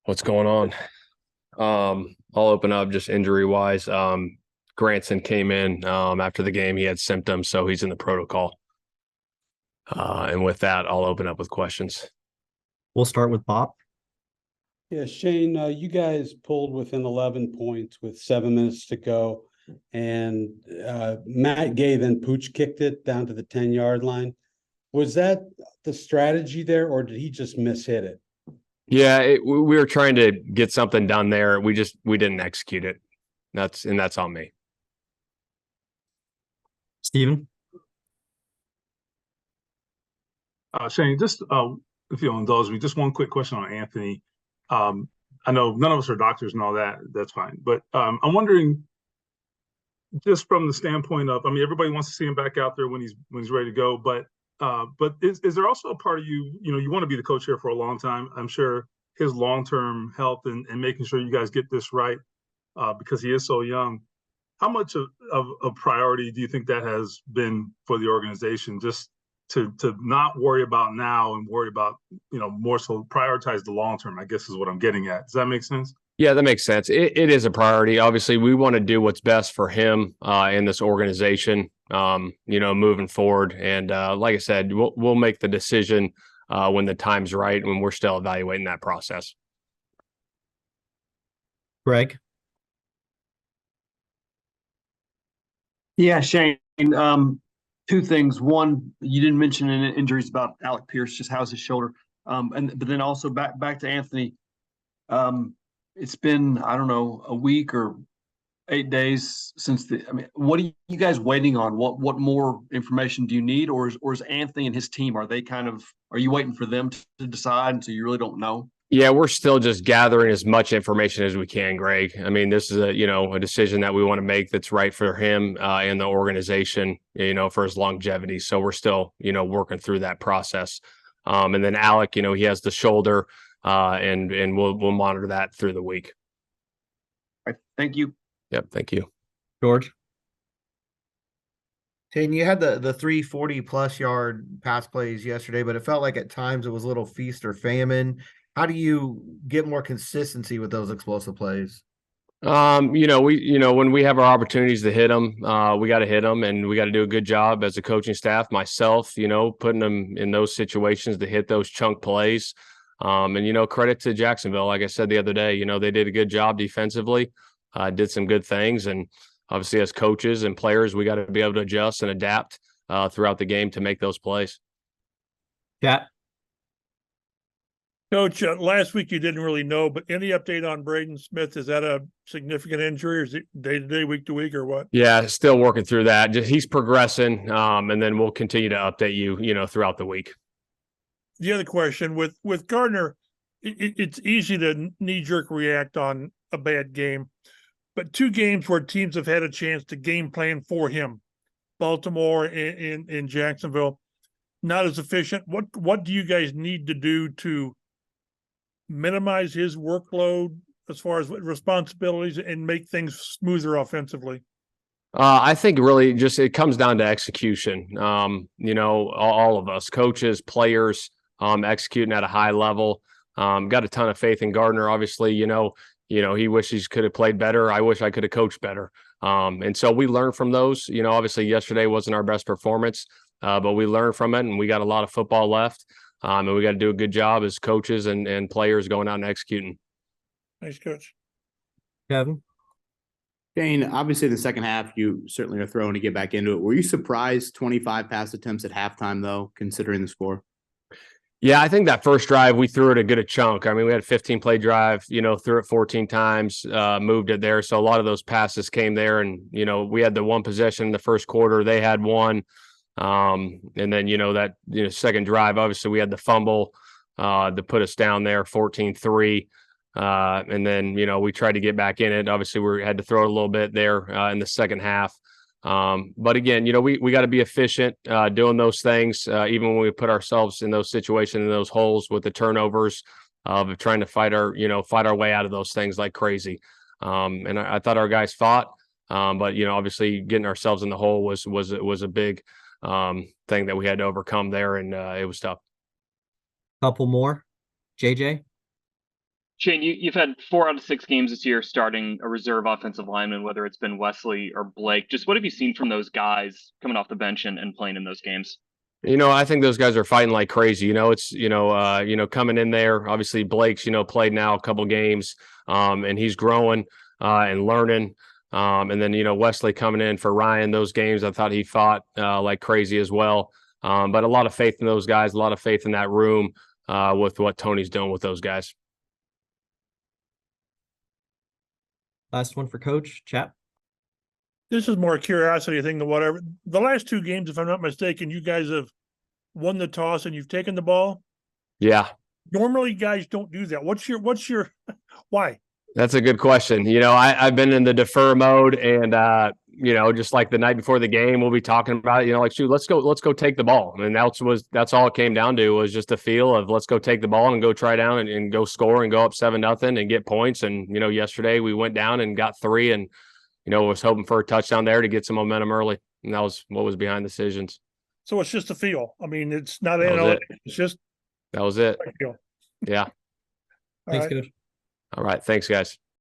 What's going on? I'll open up just injury wise. Granson came in after the game. He had symptoms, so he's in the protocol. And with that, I'll open up with questions. We'll start with Bob. Yeah, Shane, you guys pulled within 11 points with 7 minutes to go, and Matt Gay then pooch kicked it down to the 10-yard line. Was that the strategy there, or did he just mishit it? Yeah, we were trying to get something done there. We didn't execute it. That's on me. Steven. Shane, just if you'll indulge me, just one quick question on Anthony. I know none of us are doctors and all that. That's fine. But I'm wondering, just from the standpoint of, everybody wants to see him back out there when he's ready to go. But is there also a part of you, you want to be the coach here for a long time. I'm sure his long-term health and making sure you guys get this right because he is so young. How much of a priority do you think that has been for the organization, just to not worry about now and worry about, more so prioritize the long term, I guess is what I'm getting at. Does that make sense? Yeah, that makes sense. It is a priority. Obviously, we want to do what's best for him in this organization, moving forward. And like I said, we'll make the decision when the time's right, when we're still evaluating that process. Greg. Yeah, Shane. Two things. One, you didn't mention any injuries about Alec Pierce. Just how's his shoulder? But then also back to Anthony. It's been, I don't know, a week or 8 days since what are you guys waiting on? What more information do you need, or is Anthony and his team, are you waiting for them to decide, and so you really don't know? Yeah, we're still just gathering as much information as we can, Greg. This is a decision that we want to make that's right for him and the organization, for his longevity. So we're still, working through that process. And then Alec, he has the shoulder, and we'll monitor that through the week. All right, thank you. Yep, thank you. George. Shane, you had the 340-plus yard pass plays yesterday, but it felt like at times it was a little feast or famine. How do you get more consistency with those explosive plays? When we have our opportunities to hit them, we got to hit them, and we got to do a good job as a coaching staff, myself, putting them in those situations to hit those chunk plays. And credit to Jacksonville. Like I said the other day, they did a good job defensively, did some good things. And obviously as coaches and players, we got to be able to adjust and adapt throughout the game to make those plays. Yeah. Coach, last week you didn't really know, but any update on Braden Smith? Is that a significant injury, or is it day-to-day, week-to-week, or what? Yeah, still working through that. He's progressing, and then we'll continue to update you, throughout the week. The other question, with Gardner, it's easy to knee-jerk react on a bad game, but 2 games where teams have had a chance to game plan for him, Baltimore and in Jacksonville, not as efficient. What do you guys need to do to minimize his workload as far as responsibilities and make things smoother offensively? I think really just it comes down to execution. All of us, coaches, players, executing at a high level. Got a ton of faith in Gardner. Obviously, he wishes he could have played better. I wish I could have coached better. And so we learned from those. Obviously yesterday wasn't our best performance, but we learned from it, and we got a lot of football left. And we got to do a good job as coaches and players going out and executing. Thanks, Coach. Kevin. Shane, obviously in the second half, you certainly are throwing to get back into it. Were you surprised 25 pass attempts at halftime, though, considering the score? Yeah, I think that first drive, we threw it a good chunk. We had a 15-play drive, threw it 14 times, moved it there. So a lot of those passes came there, and, we had the one possession in the first quarter. They had one. And then, that second drive, obviously we had the fumble to put us down there 14-3. And then, we tried to get back in it. Obviously we had to throw it a little bit there in the second half. But again, we got to be efficient doing those things, even when we put ourselves in those situations, in those holes with the turnovers of trying to fight our way out of those things like crazy. And I thought our guys fought, but obviously getting ourselves in the hole was a big thing that we had to overcome there, and it was tough. Couple more. JJ. Shane, you've had 4 out of 6 games this year starting a reserve offensive lineman, whether it's been Wesley or Blake. Just what have you seen from those guys coming off the bench and playing in those games? I think those guys are fighting like crazy. It's coming in there. Obviously, Blake's played now a couple games, and he's growing and learning. And then Wesley coming in for Ryan. Those games, I thought he fought like crazy as well. But a lot of faith in those guys. A lot of faith in that room with what Tony's doing with those guys. Last one for Coach, Chap. This is more a curiosity thing than whatever. The last 2 games, if I'm not mistaken, you guys have won the toss and you've taken the ball. Yeah. Normally guys don't do that. What's your why? That's a good question. I've been in the defer mode, and just like the night before the game, we'll be talking about it. Like, shoot, let's go take the ball. I mean, that's all it came down to, was just a feel of let's go take the ball and go try down and go score and go up 7-0 and get points. And yesterday we went down and got 3, and was hoping for a touchdown there to get some momentum early, and that was what was behind the decisions. So it's just a feel. I mean, it's not analytics. It's just that was it. a feel. Yeah. Thanks, All right. Coach. All right. Thanks, guys.